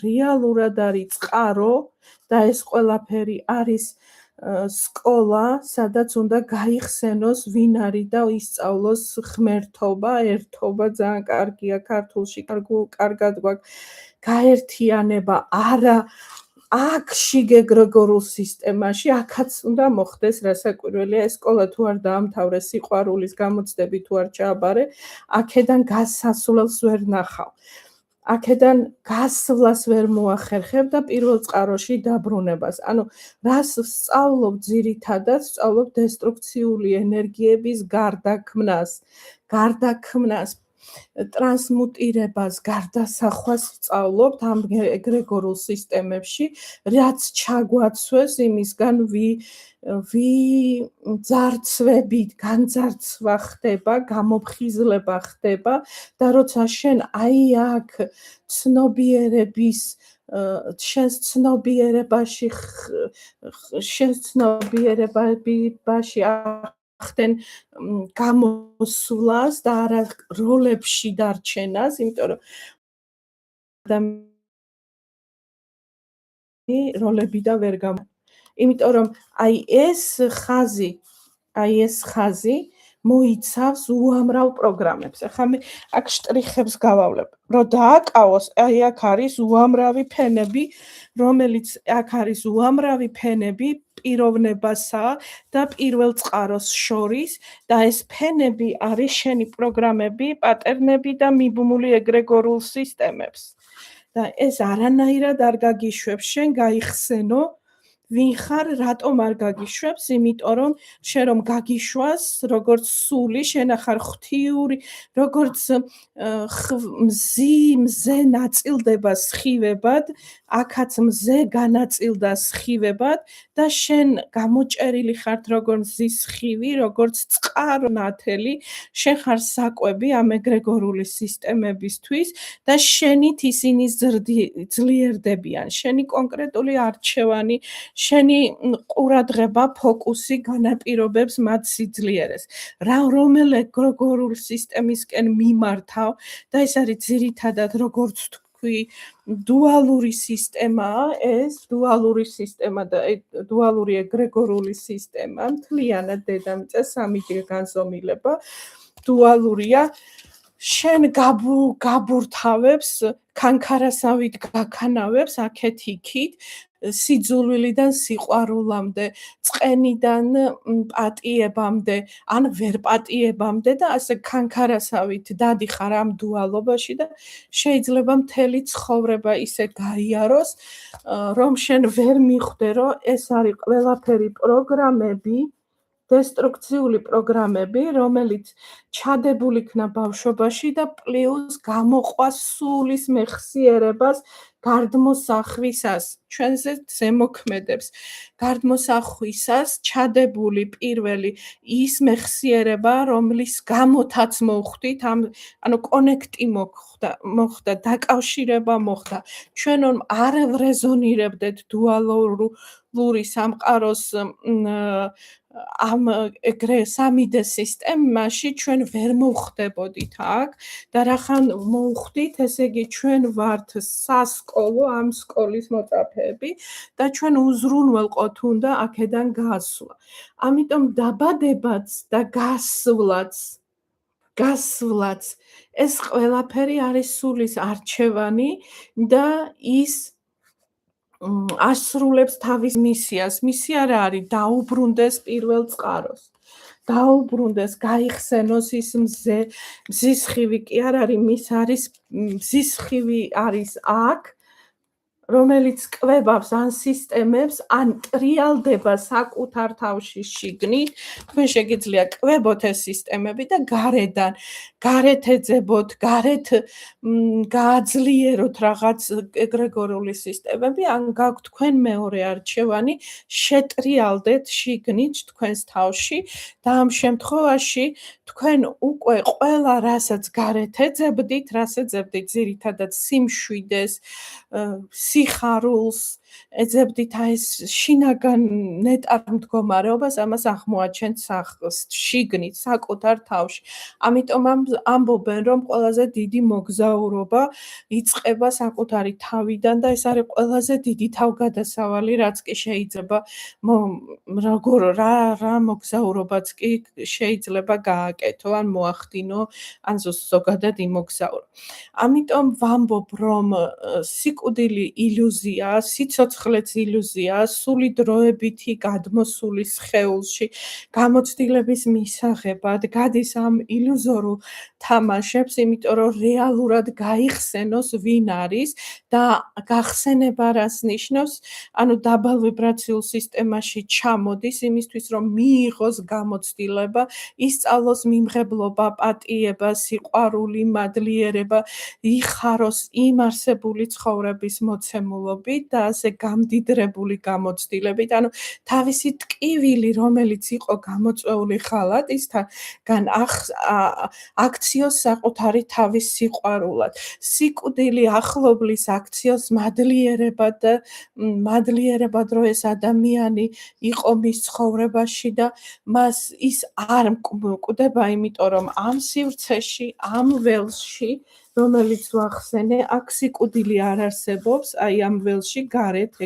რეალურად არის წყარო და ეს ყველაფერი არის სკოლა, სადაც უნდა გაიხსენოს ვინ არის და ისწავლოს ღმერთობა, ერთობა, ძალიან კარგია ქართულში, კარგად გვაქვს გაერთიანება, არა აქ შიგ ეგრეგორულ სისტემაში, აქაც უნდა მოხდეს რასაკვირველია, ეს სკოლა თუ არ დაამთავრე სიყვარულის გამოცდები თუ არ ჩააბარე, აქედან გასასვლელს ვერ ნახავ. აქედან გასვლას ვერ მოახერხებ და პირველ წყაროში დაბრუნებას. ანუ რას ვსწავლობ ძირითადად, ვსწავლობ დესტრუქციული ენერგიების გარდაქმნას, ტრანსმუტირებას, გარდასახვას ვსწავლობთ ამ ეგრეგორულ სისტემებში, რაც ჩაგვაცვეს იმისგან ძარცვებით, განძარცვა ხდება, გამოფხიზლება ხდება და როცა შენ აი აქ შენს ცნობიერებაში ახდენ გამოსვლას და არა როლებში დარჩენას, იმიტომ რომ ადამიანი როლებიდან ვერ გამო. იმიტომ რომ აი ეს ხაზი მოიცავს უამრავ პროგრამებს. ახლა მე აქ შტრიხებს გავავლებ. რომ დააკავოს, აი აქ არის უამრავი ფენები, რომელიც აქ არის უამრავი ფენები პიროვნებასა და პირველ წყაროს შორის და ეს ფენები არის შენი პროგრამები, პატერნები და მიბმული ეგრეგორულ სისტემებს. და ეს არანაირად არ გაგიშვებს, შენ გაიხსენო ვინ ხარ, რატომ არ გაგიშვებს, იმიტომ რომ შენ რომ გაგიშვას, როგორც სული, შენ ახარ ღვთიური, როგორც მზე ნაწილდება სხივებად, აქაც მზე განაწილდა სხივებად და შენ გამოჭერილი ხართ როგორც მზის სხივი, როგორც წყარო ნათელი, შენ ხარ საკვები ამ ეგრეგორული სისტემებისთვის და შენით ისინი ძლიერდებიან, შენი კონკრეტული არჩევანი, შენი ყურადღება, ფოკუსი განაპირობებს მათ სიძლიერეს. რომელ ეგრეგორულ სისტემისკენ მიმართავ და ეს არის ძირითადად როგორც თქვი, დუალური სისტემაა, ეს დუალური სისტემა და დუალური ეგრეგორული სისტემა, მთლიანად დედამიწა სამი განზომილება, დუალურია. შენ გაბურთავებს, ქანქარასავით გაქანავებს აქეთ-იქით, სიძულვილიდან სიყვარულამდე, წყენიდან პატიებამდე, ან ვერ პატიებამდე და ასე ქანქარასავით დადიხარ ამ დუალობაში და შეიძლება მთელი ცხოვრება ისე გაიაროს, რომ შენ ვერ მიხვდე, რომ ეს არის ყველაფერი პროგრამები, დესტრუქციული პროგრამები, რომელიც ჩადებული იქნა ბავშვობაში და პლუს გამოყვა სულის მეხსიერებას გარდმოსახვისას, ჩვენზე ზემოქმედებს, გარდმოსახვისას ჩადებული პირველი ის მეხსიერება, რომლის გამოთაც მოხვდით, ანუ კონექტი მოხდა, დაკავშირება მოხდა. ჩვენ რომ არ ვრეზონირებდეთ დუალური სამყაროს ამ ეგრე 3D სისტემაში ჩვენ ვერ მოვხდებოდით აქ და რახან მოვხდით, ესე იგი ჩვენ ვართ სასკოლო ამ სკოლის მოწაფეები და ჩვენ უზრუნველყოთ უნდა აქედან გასვლა. ამიტომ დაბადებაც და გასვლაც ეს ყველაფერი არის სულის არჩევანი და ის ასრულებს თავის მისიას. მისია რა არის? დაუბრუნდეს პირველ წყაროს. დაუბრუნდეს, გაიხსენოს ის მზის სხივი კი არ არის, მზის სხივი არის აქ, რომელიც კვებავს ან სისტემებს, ან ტრიალდება საკუთარ თავში შიგნით. თქვენ შეგიძლია კვებოთ ეს სისტემები და გარეთ ეძებოთ, გარეთ გააძლიეროთ რაღაც ეგრეგორული სისტემები, ან გაქვთ თქვენ მეორე არჩევანი, შეტრიალდეთ შიგნით თქვენს თავში და ამ შემთხვევაში თქვენ უკვე ყველა რასაც გარეთ ეძებდით, ძირითადად სიმშვიდეს, სიხარულს, ეძებდით აი ეს შინაგან ნეტარ მდგომარეობას, ამას აღმოაჩენთ შიგნით, საკუთარ თავში. ამიტომ ამბობენ, რომ ყველაზე დიდი მოგზაურობა იწყება საკუთარი თავიდან და ეს არის ყველაზე დიდი თავგადასავალი, რაც კი შეიძლება რა მოგზაურობაც კი შეიძლება გააკეთო ან მოახდინო, ან ზოგადად იმოგზაურო. ამიტომ ვამბობ, რომ სიკვდილი ილუზიაა, სიცოცხლეც ილუზიაა, სული დროებითი გადმოსული სხეულში, გამოცდილების მისაღებად გადის ამ ილუზორულ თამაშებს, იმიტომ რომ რეალურად გაიხსენოს ვინ არის და გახსენება რას ნიშნავს, ანუ დაბალ ვიბრაციულ სისტემაში ჩამოდის იმისთვის, რომ მიიღოს გამოცდილება, ისწავლოს მიმღებლობა, პატიება, სიყვარული, მადლიერება, იხაროს იმ არსებული ცხოვრების მოცემულობით და ასე გამდიდრებული გამოცდილებით, ანუ თავისი ტკივილი, რომელიც იყო გამოწვეული ხალატისგან, აქციოს საკუთარი თავის სიყვარულად. სიკვდილი ახლობლის აქციოს მადლიერებად, რომ ეს ადამიანი იყო მის ცხოვრებაში და მას ის არ მკვდება, იმიტომ რომ ამ სივრცეში, ამ ველში, რომელიც ვახსენე, აქ სიკვდილი არ არსებობს, აი ამ ველში გარეთ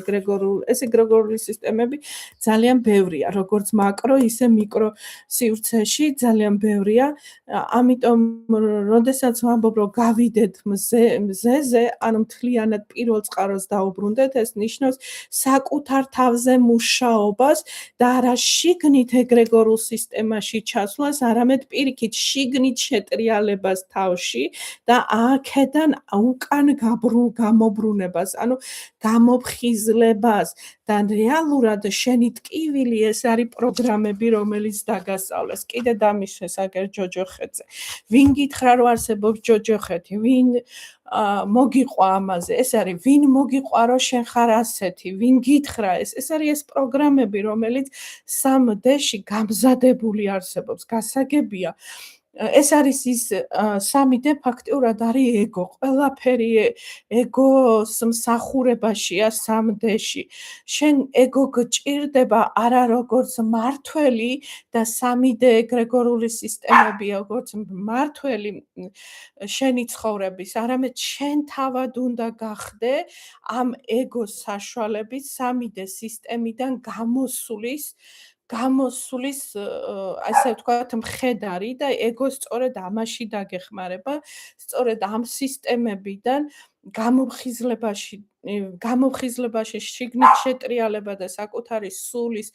ეს ეგრეგორული სისტემები ძალიან ბევრია, როგორც მაკრო, ისე მიკრო სივრცეში ძალიან ბევრია. ამიტომ, როდესაც ვამბობ, რომ გავიდეთ მზეზე, ანუ მთლიანად პირველ წყაროს დაუბრუნდეთ, ეს ნიშნავს საკუთარ თავზე მუშაობას და არა შიგნით ეგრეგორულ სისტემაში ჩასვლას, არამედ პირიქით შიგნით შეტრიალებას თავში და აქედან უკან გამობრუნებას, ანუ გამოფხიზლებას და რეალურად შენი ტკივილი ეს არის პროგრამები, რომელიც დაგასწავლეს. კიდე დამის შესაგერ ჯოჯოხეთზე. ვინ გითხრა, რომ არსებობს ჯოჯოხეთი? ვინ მოგიყვა ამაზე? ეს არის ვინ მოგიყვა, რომ შენ ხარ ასეთი? ვინ გითხრა ეს? ეს არის ეს პროგრამები, რომელიც 3D-ში გამზადებული არსებობს. გასაგებია, ეს არის ის 3D ფაქტიურად არის ეგო. ყველაფერი ეგოს მსახურებაშია 3D-ში. შენ ეგო გჭირდება არა როგორც მართველი და 3D ეგრეგორული სისტემები, როგორც მართველი შენი ცხოვრების, არამედ შენ თავად უნდა გახდე ამ ეგოს საშუალებით 3D სისტემიდან გამოსulis ასე ვთქვათ, მხედარი და ეგო სწორედ ამაში დაგეხმარება, სწორედ ამ სისტემებიდან გამოფხიზლებაში შიგნით შეტრიალება და საკუთარი სულის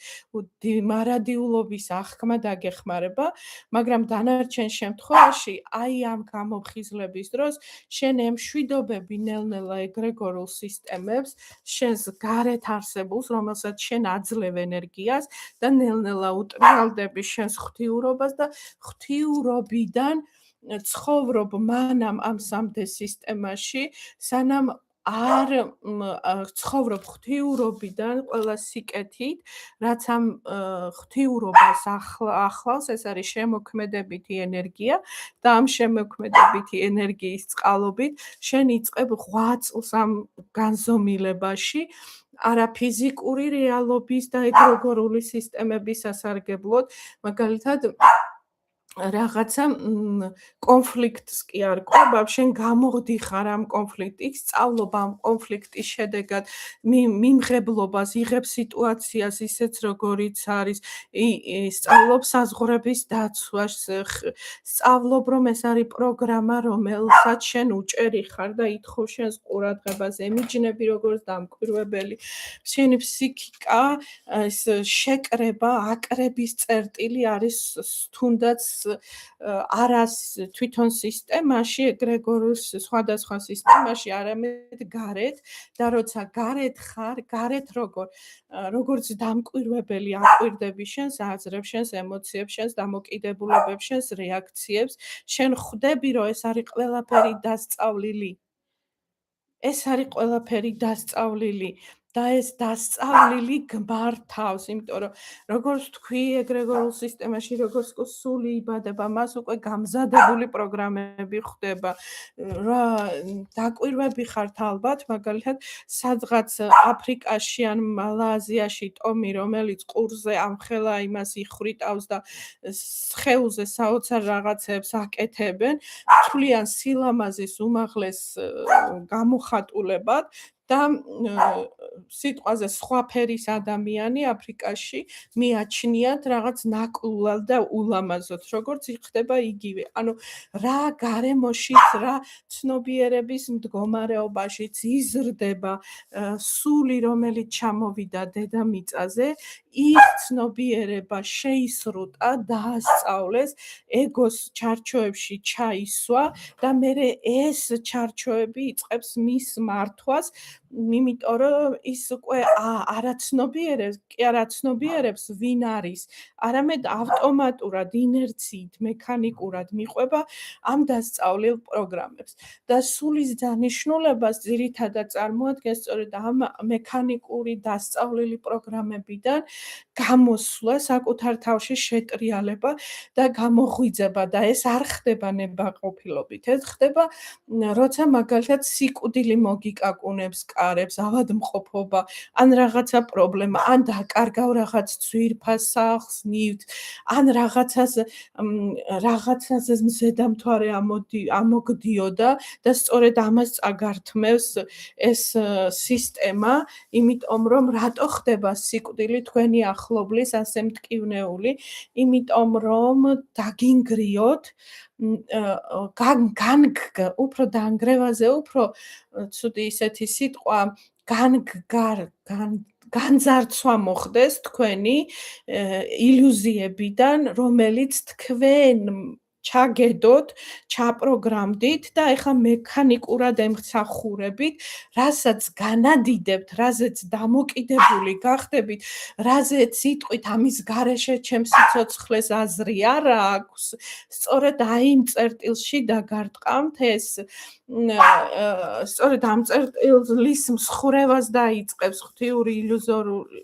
მარადიულობის აღქმა დაგეხმარება, მაგრამ დანარჩენ შემთხვევაში, აი ამ გამოფხიზლების დროს შენ ემშვიდობები ნელ-ნელა ეგრეგორულ სისტემებს, შენს გარეთ არსებულს, რომელსაც შენ აძლევ ენერგიას და ნელ-ნელა უტრიალდები შენს ღვთიურობას და ღვთიურობიდან ცხოვრობ მანამ ამ 3D სისტემაში, სანამ არ ცხოვრობ ღვთიურობიდან ყველა სიკეთით, რაც ამ ღვთიურობას ახლავს, ეს არის შემოქმედებითი ენერგია და ამ შემოქმედებითი ენერგიის წყალობით შენ იწყებ 8 წელს ამ განზომილებაში, არა ფიზიკური რეალობის და ეგრეგორული სისტემების სასარგებლოდ, მაგალითად რაღაცა კონფლიქტს კი არ ყვებავ, შენ გამოღდიხარ ამ კონფლიქტით, სწავლობ ამ კონფლიქტის შედეგად მიმღებლობას, იღებ სიტუაციას ისეც როგორიც არის, სწავლობ საზღვრების დაცვას, სწავლობ რომ ეს არის პროგრამა, რომელსაც შენ უჭერი ხარ და ითხოვ შენს ყურადღებას, ემიჯნები როგორც დამკვირვებელი, შენი ფსიქიკა, ეს შეკრება, აკრების წერტილი არის თუნდაც არას თვითონ სისტემაში, ეგრეგორულ სხვადასხვა სისტემაში, არამედ გარეთ და როცა გარეთ ხარ, გარეთ როგორც დამკვირვებელი აკვირდები შენს აზრებს, შენს ემოციებს, შენს დამოკიდებულებებს, შენს რეაქციებს, შენ ხვდები, რომ ეს არის ყველაფერი დასწავლილი. ეს არის ყველაფერი დასწავლილი და ეს დასწავლილი გმართავს, იმიტომ რომ როგორც თქვი ეგრეგორულ სისტემაში, როგორც სული იბადება, მას უკვე გამზადებული პროგრამები ხვდება. რა დაკვირვები ხართ ალბათ, მაგალითად, სადღაც აფრიკაში ან მალააზიაში ტომი, რომელიც ყურზე ამხელა იმას იხვრიტავს და სხეულზე საოცარ რაღაცებს აკეთებენ, თვლიან სილამაზის უმაღლეს გამოხატულებად და სიტყვაზე სხვა ფერის ადამიანი აფრიკაში მიაჩნიათ რაღაც ნაკლულად და ულამაზოდ, როგორც ხდება იგივე. ანუ რა გარემოშიც, რა ცნობიერების მდგომარეობაშიც იზრდება სული, რომელიც ჩამოვიდა დედამიწაზე, ის ცნობიერება შეისრუტა, დაასწავლეს, ეგოს ჩარჩოებში ჩაისვა და მერე ეს ჩარჩოები იწყებს მის მართვას, იმიტომ რომ ის უკვე არაცნობიერებს, კი არაცნობიერებს ვინ არის, არამედ ავტომატურად, ინერციით, მექანიკურად მიყვება ამ დასწავლილ პროგრამებს. და სულის დანიშნულებას ძირითადად წარმოადგენს სწორედ ამ მექანიკური დასწავლილი პროგრამებიდან გამოსვლა, საკუთარ თავში შეტრიალება და გამოღვიძება და ეს არ ხდება ნებაყოფილობით. ეს ხდება, როცა მაგალითად სიკვდილი მოგიკაკუნებს კარებს, ავადმყოფობა, ან რაღაცა პრობლემა, ან დაკარგავ რაღაც ძვირფას სახლს, ნივთს, ან რაღაცაზე მზედამთვარე ამოგდიოდა და სწორედ ამას წაგართმევს ეს სისტემა, იმიტომ რომ რატო ხდება სიკვდილი თქვენი ახლობლის ასე მტკივნეული, იმიტომ რომ დაგინგრიოთ, უფრო დანგრევაზე, უფრო ცუდი ისეთი სიტყვა, განძარცვა მოხდეს თქვენი ილუზიებიდან, რომელიც თქვენ ჩაგედოთ, ჩაპროგრამდით და ეხლა მექანიკურად ემსახურებით, რასაც განადიდებთ, რაზეც დამოკიდებული გახდებით, რაზეც იტყვით ამის გარეშე ჩემს სიცოცხლეს აზრი არ აქვს, სწორედ აი იმ წერტილში დაგარტყამთ ეს, სწორედ ამ წერტილის მსხურებას დაიწყებს ღვთიური ილუზორული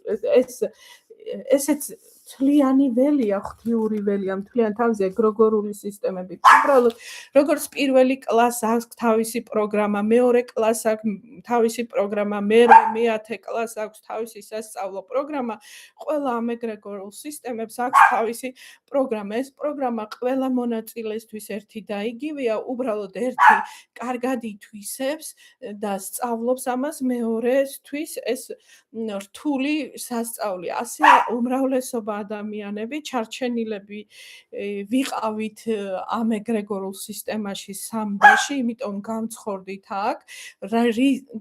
ესეც თლიანი ველია, ღვთიური ველია, მთლიან თავზე ეგრეგორული სისტემები. უბრალოდ როგორც პირველი კლასს აქვს თავისი პროგრამა, მეორე კლასს აქვს თავისი პროგრამა, მე-10 კლასს აქვს თავისი სასწავლო პროგრამა, ყველა ამ ეგრეგორულ სისტემებს აქვს თავისი პროგრამა. ეს პროგრამა ყველა მონაწილესთვის ერთი და იგივეა, უბრალოდ ერთი კარგად ითვისებს და სწავლობს ამას, მეორესთვის ეს რთული სასწავლი. ასე უმრავლესობა ადამიანები, ჩარჩენილები ვიყავით ამ ეგრეგორულ სისტემაში სამბაში, იმიტომ გამცხოვრდით აქ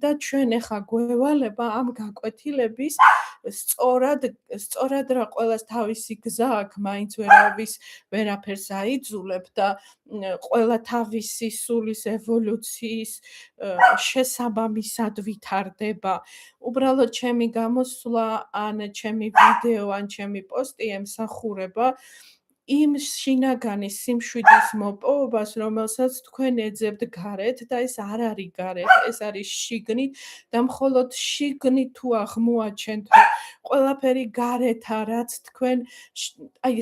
და ჩვენ ახლა გვევალება ამ გაკვეთილების სწორად რა ყველას თავისი გზა აქვს, მაინც ვერაფერს აიძულებ და ყველა თავისი სულის ევოლუციის შესაბამისად ვითარდება. უბრალოდ ჩემი გამოსვლა, ან ჩემი ვიდეო, ან ჩემი პოსტი ემსახურება იმ შინაგანის სიმშვიდის მოპოვებას, რომელსაც თქვენ ეძებთ გარეთ და ეს არ არის გარეთ, ეს არის შიგნით და მხოლოდ შიგნით თუ აღმოაჩენთ, რომ ყველაფერი გარეთა, რაც თქვენ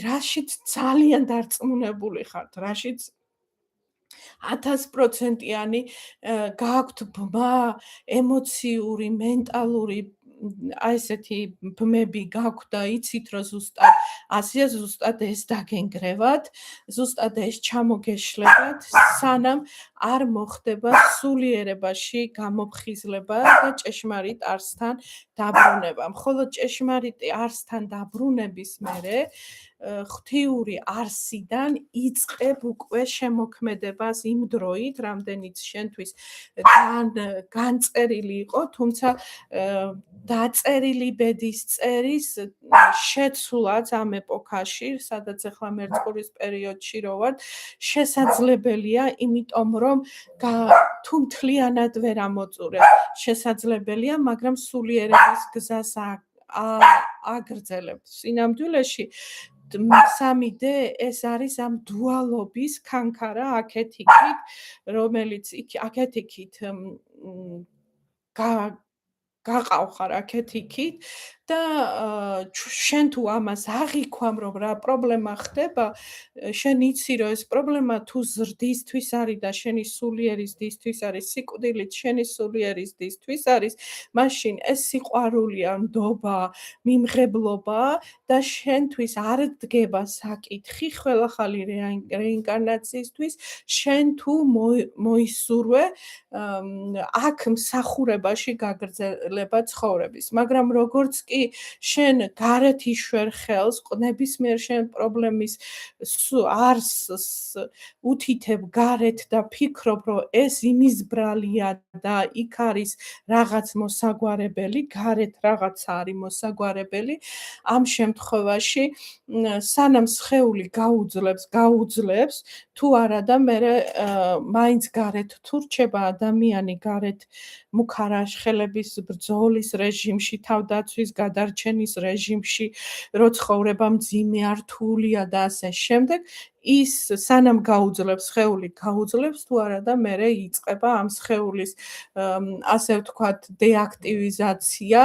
რაშიც ძალიან დარწმუნებული ხართ, რაშიც 1000%-იანი გააქვთ ბმა, ემოციური, მენტალური ესეთი ბმები გაქვთ და იცით, რომ ზუსტად ასეა, ზუსტად ეს დაგენგრევათ, ზუსტად ეს ჩამოგეშლებათ, სანამ არ მოხდება სულიერებაში გამოფხიზლება და ჭეშმარიტ არსთან დაბრუნება. მხოლოდ ჭეშმარიტი არსთან დაბრუნების მერე ღვთიური არსიდან იწყებ უკვე შემოქმედებას იმ დროით, რამდენიც შენთვის განწერილი იყო, თუმცა დაწერილი ბედის წერის შეცვლაც ამ ეპოქაში, სადაც ახლა მერწყულის პერიოდში რო ვართ, შესაძლებელია, იმიტომ რომ თუ მთლიანად ვერ ამოწურებ, შესაძლებელია, მაგრამ სულიერების გზას აგრძელებ. სინამდვილეში 3D ეს არის ამ დუალობის ქანქარა აქეთ-იქით, რომელიც აქეთ-იქით გაყავხარ აქეთ-იქით და შენ თუ ამას აღიქვამ, რომ რა პრობლემა ხდება, შენ იცი, რომ ეს პრობლემა თუ ზრდისთვის არის და შენი სულიერი ზრდისთვის არის, სიკვდილით შენი სულიერი ზრდისთვის არის, მაშინ ეს სიყვარულია, ნდობა, მიმღებლობა და შენთვის არ დგება საკითხი ხელახალი რეინკარნაციისთვის, შენ თუ მოისურვე აქ მსახურებაში გაგრძელება ცხოვრების. მაგრამ როგორც კი შენ გარეთ იშვერ ხელს, ნებისმიერ შენ პრობლემის არსს უთითებ გარეთ და ფიქრობ, რომ ეს იმის ბრალია და იქ არის რაღაც მოსაგვარებელი, გარეთ რაღაც არის მოსაგვარებელი, ამ შემთხვევაში სანამ სხეული გაუძლებს, თუ არა და მერე მაინც გარეთ თუ რჩება ადამიანი გარეთ მუქარაშხელების ბრძოლის რეჟიმში, თავდაცვის გადარჩენის რეჟიმში, რო ცხოვრება მძიმე რთულია და ასე შემდეგ, ის სანამ სხეული გაუძლებს თუ არა და მერე იწყება ამ სხეულის ასე ვთქვათ დეაქტივიზაცია,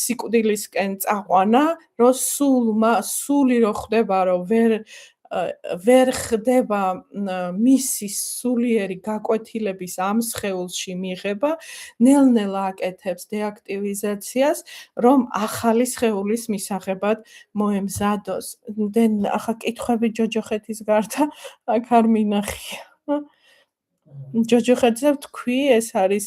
სიკვდილისკენ წაყვანა, რომ სული რო ხდება, რომ ვერ ხდება მისი სულიერი გაკვეთილების ამ სხეულში მიღება, ნელ-ნელა აკეთებს დეაქტივიზაციას, რომ ახალი სხეულის მისაღებად მოემზადოს. ახლა კითხვები ჯოჯოხეთის გარდა აქ არ მინახია. ჯოჯოხეთზე ვთქვი, ეს არის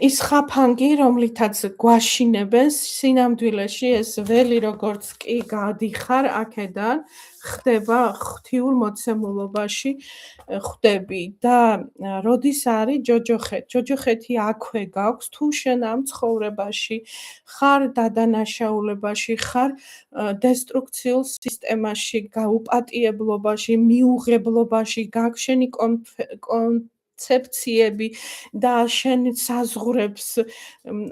ის ხაფანგი, რომლითაც გვაშინებენ სინამდვილეში ეს ველი როგორც კი გადიხარ აქედან, ხდება ღვთიურ მოცემულობაში ხვდები და როდის არის ჯოჯოხეთი? ჯოჯოხეთი აქვე გაქვს, თუ შენ ამ ცხოვრებაში ხარ დადანაშაულებაში, ხარ დესტრუქციულ სისტემაში, გაუპატიებლობაში, მიუღებლობაში, გაქვს შენი კონცეფციები და შენ საზღვრებს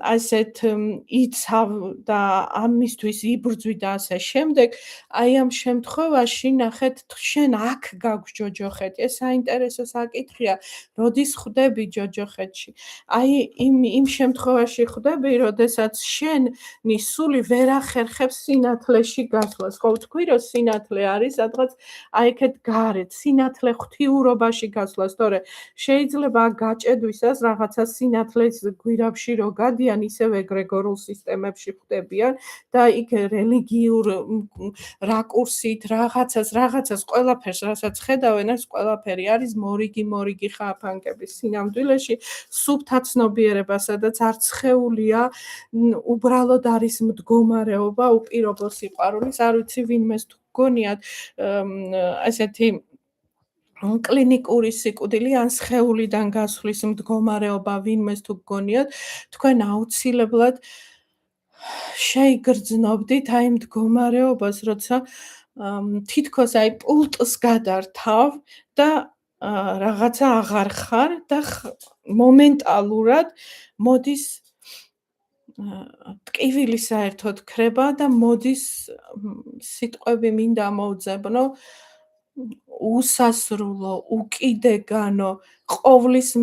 ასეთ იცავ და ამისთვის იბრძვი და ასე შემდეგ, აი ამ შემთხვევაში ნახეთ შენ აქ გაქვს ჯოჯოხეთი. ეს საინტერესო საკითხია, როდის ხვდები ჯოჯოხეთში? აი იმ შემთხვევაში ხვდები, როდესაც შენი სული ვერ ახერხებს სინათლეში გასვლას. ხო ვთქვი, რომ სინათლე არის სადღაც აი ეგეთ გარეთ, სინათლე ღვთიურობაში გასვლას, თორე შეიძლება გაჭედვისას რაღაცა სინათლის გვირავში რო გადიან, ისევ ეგრეგორულ სისტემებში ხვდებიან და იქ რელიგიურ რაკურსით რაღაცას ყველაფერს რასაც ხედავენ, ეს ყველაფერი არის მორიგი ხაფანგების სინამდვილეში სუფთა ცნობიერება, სადაც არც სხეულია, უბრალოდ არის მდგომარეობა უპირობო სიყვარულის, არ ვიცი ვინმეს თუ გგონიათ ასეთი კლინიკური სიკვდილი ან სხეულიდან გასვლის მდგომარეობა ვინმეს თუ გგონიათ, თქვენ აუცილებლად შეიგრძნობდით აი მდგომარეობას, როცა თითქოს აი პულტს გადართავ და რაღაცა აღარ ხარ და მომენტალურად მოდის ტკივილი საერთოდ ქრება და მოდის სიტყვები მინდა მოვძებნო უსასრულო, უკიდეგანო, ყოვლის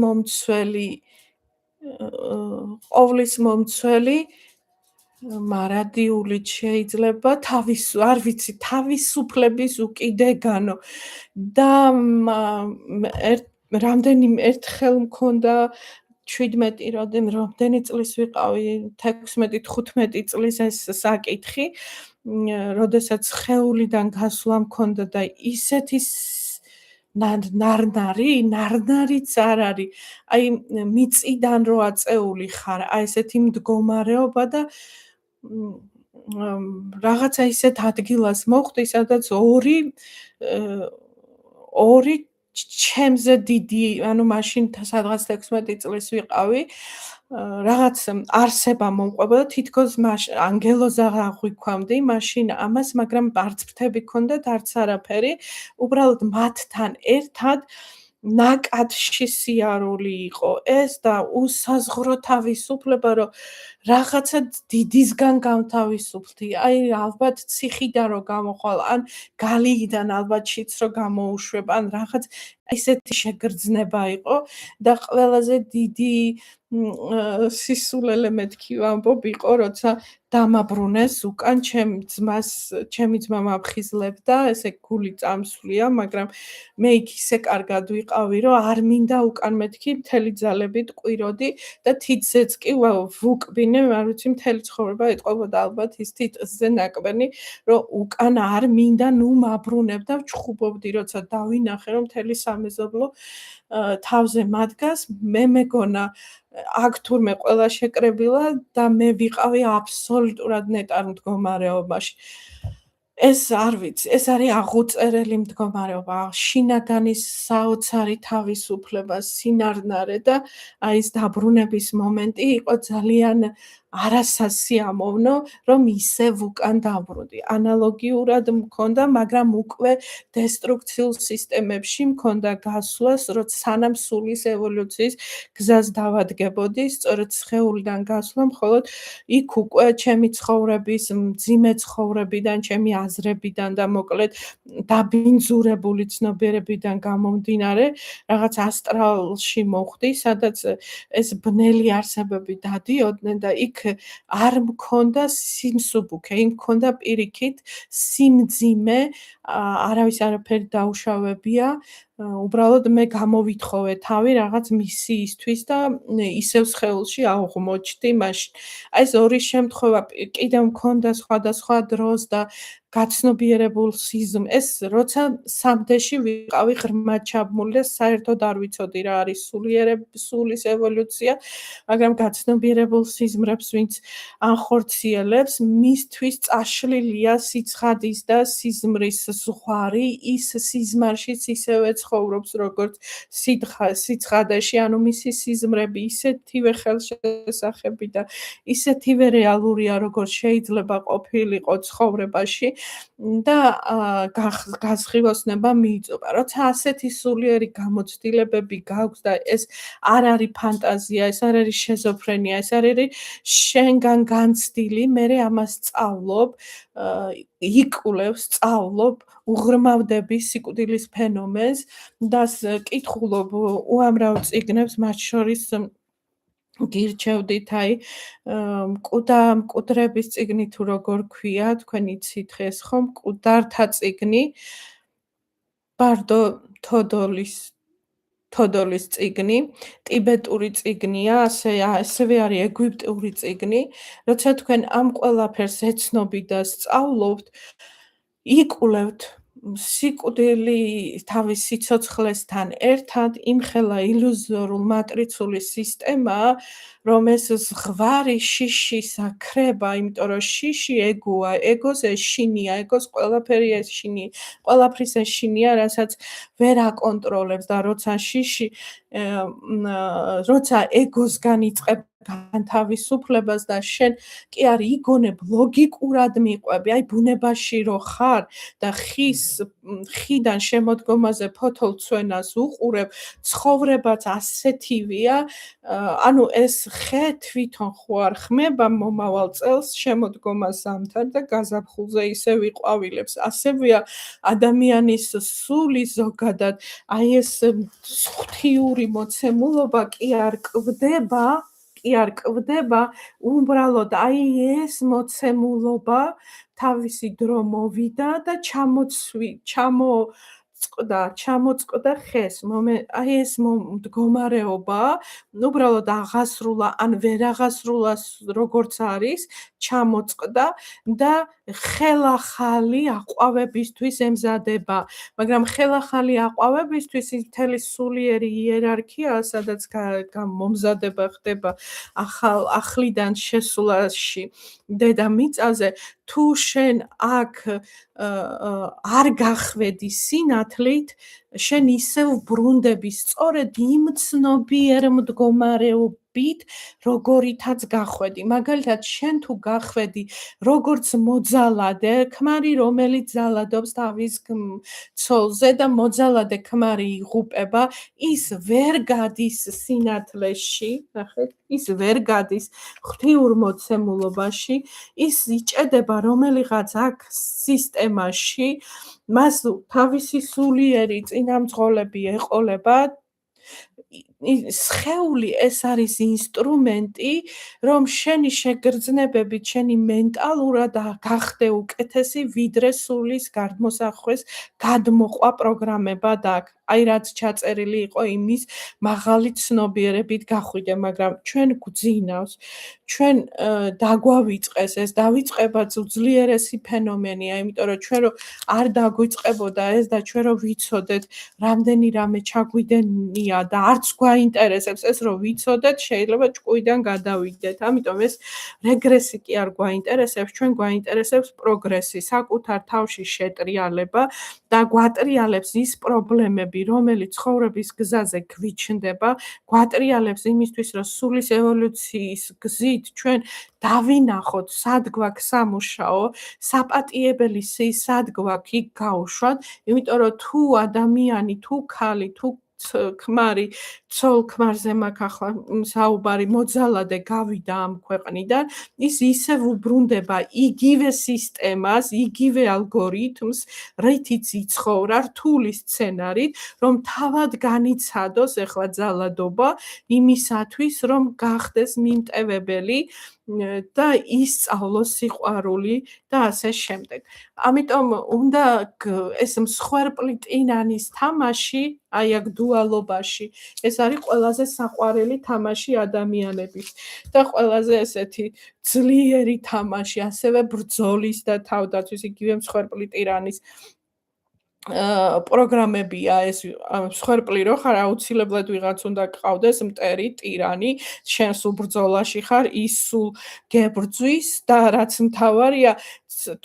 მომცველი მარადიულით შეიძლება თავისუფლების უკიდეგანო და ერთხელ მქონდა 17 რამდენი წლის ვიყავი, 16-15 წლის ეს საკითხი, როდესაც სხეულიდან გასვლა მქონდა და ისეთი ნარნარიც არ არის, აი მიწიდან რო აწეული ხარ, აი ესეთი მდგომარეობა და რაღაცა ისეთ ადგილას მოხვდი, სადაც ორი ჩემზე დიდი, ანუ მაშინ სადღაც 16 წლის ვიყავი, რაღაც არსება მომყვებოდა, თითქოს ანგელოზა აღვიქვამდი მაშინ ამას, მაგრამ არც ფრთები ქონდათ, არც არაფერი, უბრალოდ მათთან ერთად ნაკადში სიარული იყო ეს და უსაზღვრო თავისუფლება, რომ რაღაცა დიდისგან გამთავისუფლდი. აი ალბათ ციხიდან რო გამოხვალ, ან გალიიდან ალბათ შიც რო გამოუშვებ, ან რაღაც ესეთი შეგრძნება იყო და ყველაზე დიდი სისულელე მეთქი ვამბობ იყო, როცა დამაბრუნეს უკან ჩემი ძმა მაფხიზლებდა, ესე გული წამსვლია, მაგრამ მე იქ ისე კარგად ვიყავი, რომ არ მინდა უკან მეთქი მთელი ძალებით ყვიროდი და თითზეც კი ვუკბინე, არ ვიცი მთელი ცხოვრება ეტყობოდა ალბათ ის თითზე ნაკბენი, რომ უკან არ მინდა, ნუ მაბრუნებ და ვჩხუბობდი, როცა დავინახე, რომ მთელი სამეზობლო თავზე მადგას, მე მეგონა აქ თურმე ყველა შეკრებილა და მე ვიყავი აბსოლუტურად ნეტარ მდგომარეობაში. ეს არ ვიცი, ეს არის აღუწერელი მდგომარეობა, შინაგანის საოცარი თავისუფლება, სინარნარე და აი ეს დაბრუნების მომენტი იყო ძალიან არასასიამოვნო, რომ ისევ უკან დავბრუნდი. ანალოგიურად მქონდა, მაგრამ უკვე დესტრუქციულ სისტემებში მქონდა გასვლა, როცა სანამ სულის ევოლუციის გზას დავადგებოდი, სწორედ სხეულიდან გასვლა მხოლოდ იქ უკვე ჩემი ცხოვრების მძიმე ცხოვრებიდან, ჩემი აზრებიდან და მოკლედ დაბინძურებული ცნობიერებიდან გამომდინარე, რაღაც ასტრალში მოხვდი, სადაც ეს ბნელი არსებები დადიოდნენ და იქ არ მქონდა სიმსუბუქე, იქ მქონდა პირიქით სიმძიმე, არავის არაფერი დაუშავებია, უბრალოდ მე გამოვითხოვე თავი რაღაც მისიისთვის და ისევ სხეულში აღმოჩნდი მაშინ. აი ეს ორი შემთხვევა კიდევ მქონდა სხვადასხვა დროს და გაცნობიერებულ სიზმ ეს როცა სამდეში ვიყავი ღრმად ჩაბმული და საერთოდ არ ვიცოდი რა არის სულის ევოლუცია, მაგრამ გაცნობიერებულ სიზმრებს ვინც ანხორციელებს, მისთვის წაშლილია siცხადის და სიზმრის ზღვარი, ის სიზმარშიც ისევე ცხოვრობს როგორც siცხადეში, ანუ მისი სიზმრები ისეთივე ხელშესახები და ისეთივე რეალურია, როგორც შეიძლება ყოფილიყო ცხოვრებაში და გაზღივოსნება მიიწובה. როცა ასეთი სულიერი გამოცდილებები გაქვს და ეს არ არის ფანტაზია, ეს არ არის შეზოფრენია, ეს არ არის შენგან განცდილი, მე ამას სწავლობ, იკვლევ, სწავლობ, უღრმავდები სიკვდილის ფენომენს და კითხულობ უამრავ წიგნებს, მათ შორის გირჩევდით აი მკვდრების წიგნი თუ როგორ ქვია, თქვენ იცით დღეს ხომ, მკვდართა წიგნი, ბარდო თოდოლის წიგნი, ტიბეტური წიგნია, ასევე არის ეგვიპტური წიგნი, როცა თქვენ ამ ყველაფერს ეცნობთ და სწავლობთ, იკვლევთ სიკვდილი თავის სიცოცხლესთან ერთად იმხელა ილუზორულ მატრიცული სისტემაა, რომ ეს ზღვარი შიშისა ქრება, იმიტომ რომ შიში ეგოა, ეგოს ეშინია, ეგოს ყველაფერი ეშინი, ყველაფრის ეშინია, რასაც ვერ აკონტროლებს და როცა შიში როცა ეგოსგან იწყებ განთავისუფლებას და შენ კი არ იგონებ ლოგიკურად მიყვები, აი ბუნებაში რო ხარ და ხიდან შემოდგომაზე ფოთოლცვენას უყურებ, ცხოვრებაც ასეთივეა, ანუ ეს ხე თვითონ ხო არ ხმება მომავალ წელს შემოდგომას ზამთარ და გაზაფხულზე ისე ვიყვავილებს. ასევეა ადამიანის სული ზოგადად, აი ეს ღვთიური მოცემულობა კი არ კვდება, უბრალოდ აი ეს მოცემულობა თავისი დრო მოვიდა და ჩამოწყდა ხეს. აი ეს მდგომარეობა უბრალოდ აღასრულა ან ვერ აღასრულა როგორც არის, ჩამოწყდა და ხელახალი აყვავებისთვის ემზადება, მაგრამ ხელახალი აყვავებისთვის ის მთელი სულიერი იერარქია, სადაც მომზადება ხდება ახლიდან შესვლაში დედამიწაზე, თუ შენ აქ არ გახვედი სინათლით, შენ ისევ ბრუნდები სწორედ იმ ცნობიერ მდგომარეობაში, ხვდებით, როგორითაც გახვედი. მაგალითად, შენ თუ გახვედი როგორც მოძალადე, ქმარი, რომელიც ძალადობს თავის ცოლზე და მოძალადე ქმარი იღუპება, ის ვერ გადის სინათლეში, ნახეთ, ის ვერ გადის ღვთიურ მოცემულობაში, ის იჭედება რომელიღაც აქ სისტემაში, მას თავისი სულიერი წინამძღოლები ეყოლება. სხეული ეს არის ინსტრუმენტი, რომ შენი შეგრძნებებით, შენი მენტალურად გახდე უკეთესი, ვიდრე სულის გადმოსახვეს გადმოყვა პროგრამებად აქ. აი რაც ჩაწერილი იყო იმის მაღალი ცნობიერებით გახვიდე, მაგრამ ჩვენ გვძინავს, ჩვენ დაგვავიწყეს ეს, დავიწყებაც უძლიერესი ფენომენია, იმიტომ რომ ჩვენ რო არ დაგვიწყებოდა ეს და ჩვენ რო ვიცოდეთ, რამდენი რამე ჩაგვიდენია და არც გვაინტერესებს ეს რომ ვიცოდეთ, შეიძლება ჭკუიდან გადავიდეთ. ამიტომ ეს რეგრესი კი არ გვაინტერესებს, ჩვენ გვაინტერესებს პროგრესი, საკუთარ თავში შეტრიალება და გვატრიალებს ის პრობლემები, რომელიც ცხოვრების გზაზე გვიჩნდება, გვატრიალებს იმისთვის, რომ სულის ევოლუციის გზით ჩვენ დავინახოთ, სად გვაქვს სამუშაო, საპატიებელი სად გვაქვს იქ გაუშვათ, იმიტომ რომ თუ ადამიანი, თუ ქალი, თუ ქმარი, ცოლ-ქმარზე მაქვს ახლა საუბარი, მოძალადე გავიდა ამ ქვეყნიდან, ის ისევ უბრუნდება იგივე სისტემას, იგივე ალგორითმს, რითიც იცხოვრა, რთული სცენარით, რომ თავად განიცადოს ახლა ძალადობა იმისათვის, რომ გახდეს მიმტევებელი და ისწავლოს სიყვარული და ასე შემდეგ. ამიტომ უნდა ეს მსხვერპლი ტირანის თამაში, აი აქ დუალობაში, ეს არის ყველაზე საყვარელი თამაში ადამიანების და ყველაზე ესეთი ძლიერი თამაში, ასევე ბრძოლის და თავდაცვის, იგივე მსხვერპლი ტირანის პროგრამებია ეს მსხვერპლი რო ხარ, აუცილებლად ვიღაც უნდა გყავდეს მტერი ტირანი, შენ სულ ბრძოლაში ხარ, ის სულ გებრძვის და რაც მთავარია,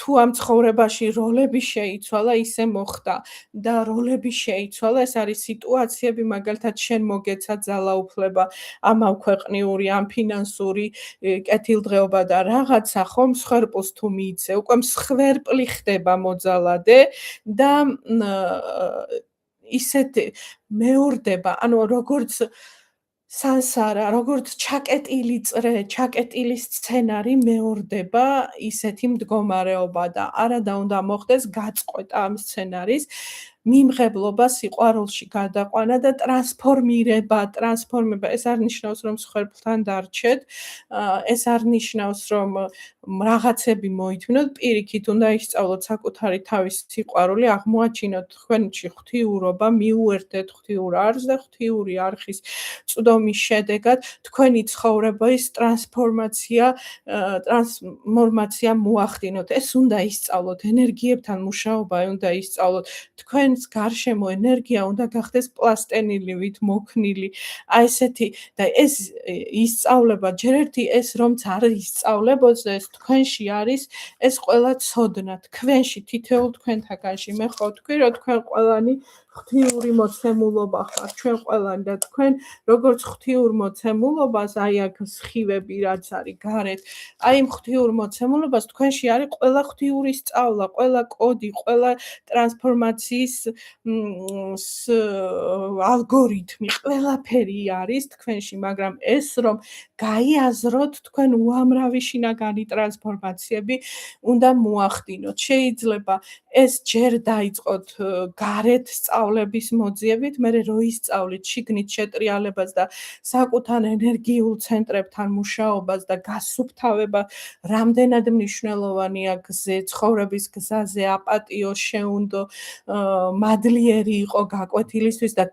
თუ ამ ცხოვრებაში როლები შეიცვალა, ისე მოხდა და როლები შეიცვალა, ეს არის სიტუაციები, მაგალითად შენ მოგეცა ძალაუფლება, ამავ ქვეყნიური, ამ ფინანსური კეთილდღეობა და რაღაცა, ხო, მსხვერპლს თუ მიიცე, უკვე მსხვერპლი ხდება მოძალადე და ისეთ მეორდება, ანუ როგორც სანსარა, როგორც ჩაკეტილი წრე, ჩაკეტილი სცენარი მეორდება ისეთი მდგომარეობა და არადა უნდა მოხდეს გაწყვეტა ამ სცენარის, მიმღებლობა სიყვარულში გადაყვანა და ტრანსფორმირება, ეს არ ნიშნავს, რომ მსხვერპლთან დარჩეთ, ეს არ ნიშნავს, რომ რაღაცები მოითმინოთ, პირიქით უნდა ისწავლოთ საკუთარი თავის სიყვარული, აღმოაჩინოთ თქვენში ღვთიურობა, მიუერთდეთ ღვთიურ არხს და ღვთიური არხის წვდომის შედეგად თქვენი ცხოვრების ტრანსფორმაცია მოახდინოთ. ეს უნდა ისწავლოთ, ენერგიებთან მუშაობა უნდა ისწავლოთ, თქვენს გარშემო ენერგია უნდა გახდეს პლასტენილივით მოქნილი. აი ესეთი და ეს ისწავლება ჯერ ერთი ეს რომც არ ისწავლებოდეს, თქვენში არის ეს ყველა ცოდნა, თქვენში, თითოეულ თქვენთაგანში. მე ხო ვთქვი, რომ თქვენ ყველანი ღვთიური მოცემულობა ხართ, ჩვენ ყველანი და თქვენ როგორც ღვთიურ მოცემულობას, აი აქ სხივები რაც არის გარეთ, აი იმ ღვთიურ მოცემულობას თქვენში არის ყველა ღვთიური სწავლა, ყველა კოდი, ყველა ტრანსფორმაციის ალგორითმი, ყველაფერი არის თქვენში, მაგრამ ეს რომ გაიაზროთ თქვენ უამრავი შინაგანი ტრანსფორმაციები უნდა მოახდინოთ. შეიძლება ეს ჯერ დაიწყოთ გარეთ სწავლების მოძიებით, მერე რო ისწავლით შიგნით შეტრიალებას და საკუთარ ენერგიულ ცენტრებთან მუშაობას და გასუფთავება, რამდენად მნიშვნელოვანია ცხოვრების გზაზე აპატიო, შეუნდო, მადლიერი იყო გაკვეთილისთვის და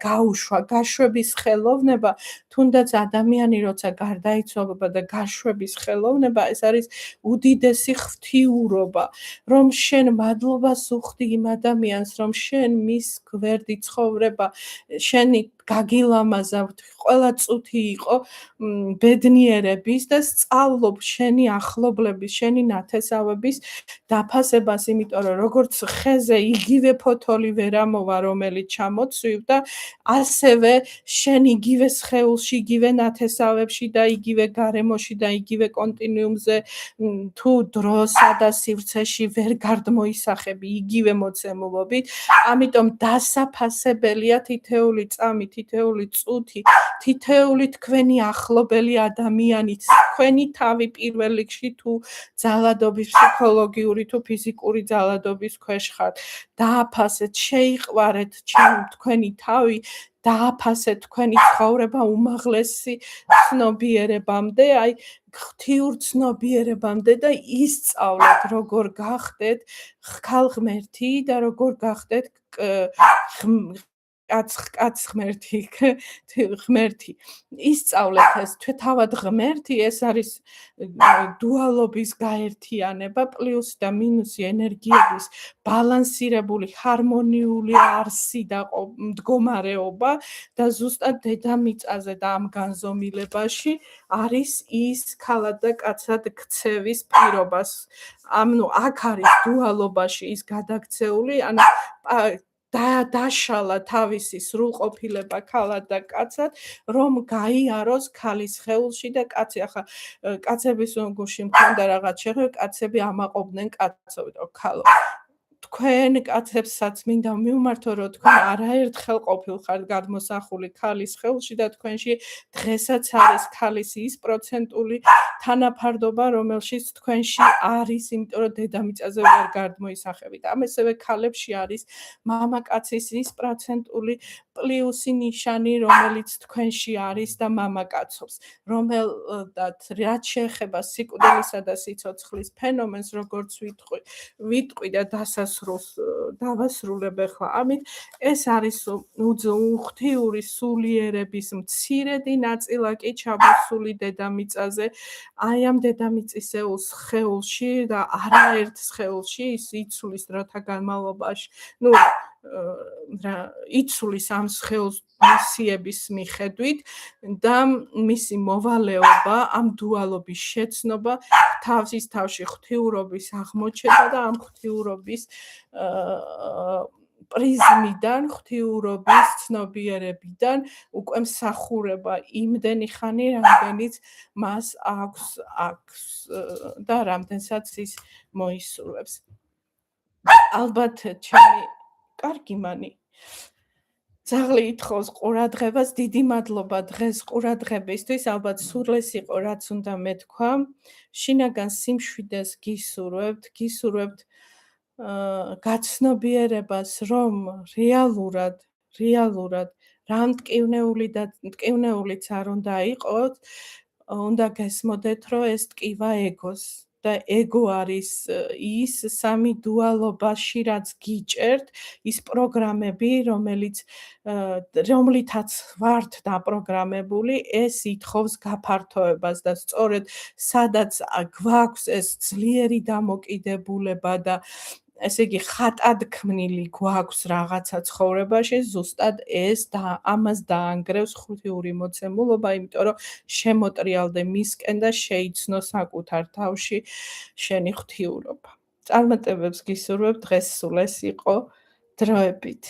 გაშვების ხელოვნება, თუნდაც ადამიანი როცა გარდაიცვალება და გაშვების ხელოვნება, ეს არის უდიდესი ღვთიურობა, რომ შენ მადლობას უხდი იმ ადამიანს, რომ შენ მის გვერდით ცხოვრება, შენი გაგილამაზავთ, ყველა წუთი იყო ბედნიერების და სწავლობ შენი ახლობლების, შენი ნათესავების დაფასებას, იმიტომ რომ როგორც ხეზე იგივე ფოთოლი ვერ ამოვა, რომელიც ჩამოცვივ და ასევე შენ იგივე სხეულში, იგივე ნათესავებში და იგივე გარემოში და იგივე კონტინუუმზე თუ დროსა და სივრცეში ვერ გარდმოისახები იგივე მოცემულობით, ამიტომ დასაფასებელია თითეული წამი, თითეული წუთი, თითეული თქვენი ახლობელი ადამიანით, თქვენი თავი პირველ რიგში თუ ძალადობის ფსიქოლოგიური თუ ფიზიკური ძალადობის ქვეშ ხართ, დააფასეთ, შეიყვარეთ თქვენი თავი, დააფასეთ თქვენი ცხოვრება უმაღლესი ცნობიერებამდე, აი ღვთიურ ცნობიერებამდე და ისწავლეთ როგორ გახდეთ ხალხმერთი და როგორ გახდეთ კაც ღმერთი. ისწავლეთ ეს თავად ღმერთი, ეს არის დუალობის გაერთიანება, პლუსი და მინუსი ენერგიების ბალანსირებული, ჰარმონიული არსი და მდგომარეობა და ზუსტად დედამიწაზე და ამ განზომილებაში არის ის ქალად და კაცად ქცევის პირობას. აქ არის დუალობაში ის გადაქცეული, დაშალა თავისი სრულყოფილება ქალად და კაცად, რომ გაიაროს ქალის სხეულში და კაცი. ახლა კაცების გულში მქონდა რაღაც შეხვედრა, კაცები ამაყობდნენ კაცობით, ქალო. თქვენ კაცებსაც მინდა მივმართო, რომ თქვენ არაერთხელ ყოფილხართ გადმოსახული ქალის სხეულში და თქვენში დღესაც არის ქალის ის პროცენტული თანაფარდობა, რომელშიც თქვენში არის, იმიტომ რომ დედამიწაზე ვერ გადმოისახებით. ამასევე ქალებში არის მამაკაცის ის პროცენტული პლუსი ნიშანი, რომელიც თქვენში არის და მამაკაცობს, რომელდაც რაც შეეხება სიკვდილისა და სიცოცხლის ფენომენს, როგორც ვიტყვი და დასასრულს დავასრულებ ახლა. ამით ეს არის ღვთიური სულიერების მცირედი ნაწილაკი ჩამოსული დედამიწაზე, აი ამ დედამიწისეულ სხეულში და არაერთ სხეულში ის იცulis დროთა განმავლობაში. იცulis ამ სხეულს მისიების მიხედვით და მისი მოვალეობა, ამ დუალობის შეცნობა, თავის თავში ღვთიურობის აღმოჩნდა და ამ ღვთიურობის პრიზმიდან, ღვთიურობის ცნობიერებიდან უკვე მსახურება იმდენი ხანი, რამდენიც მას აქვს და რამდენსაც ის მოისურვებს. ალბათ ჩემი კარგი მანი ძაღლი ითხოვს ყურადღებას, დიდი მადლობა დღეს ყურადღებისთვის, ალბათ სურლეს იყო რაც უნდა მეთქვა. შინაგან სიმშვიდეს გისურვებთ გაცნობიერებას, რომ რეალურად რა მტკივნეულიც არ უნდა იყოთ, უნდა გესმოდეთ, რომ ეს ტკივა ეგოს და ეგო არის ის სამი დუალობაში, რაც გიჭერთ, ის პროგრამები, რომლითაც ვართ დაპროგრამებული, ეს ითხოვს გაფართოებას და სწორედ სადაც გვაქვს ეს ძლიერი დამოკიდებულება და ესე იგი ხატადქმნილი გვაქვს რაღაცა ცხოვრებაში, ზუსტად ეს და ამას დაანგრევს ღვთიური მოცემულობა, იმიტომ რომ შემოტრიალდე მისკენ და შეიცნო საკუთარ თავში შენი ღვთიურობა. წარმატებებს გისურვებ, დღეს სულ ეს იყო დროებით.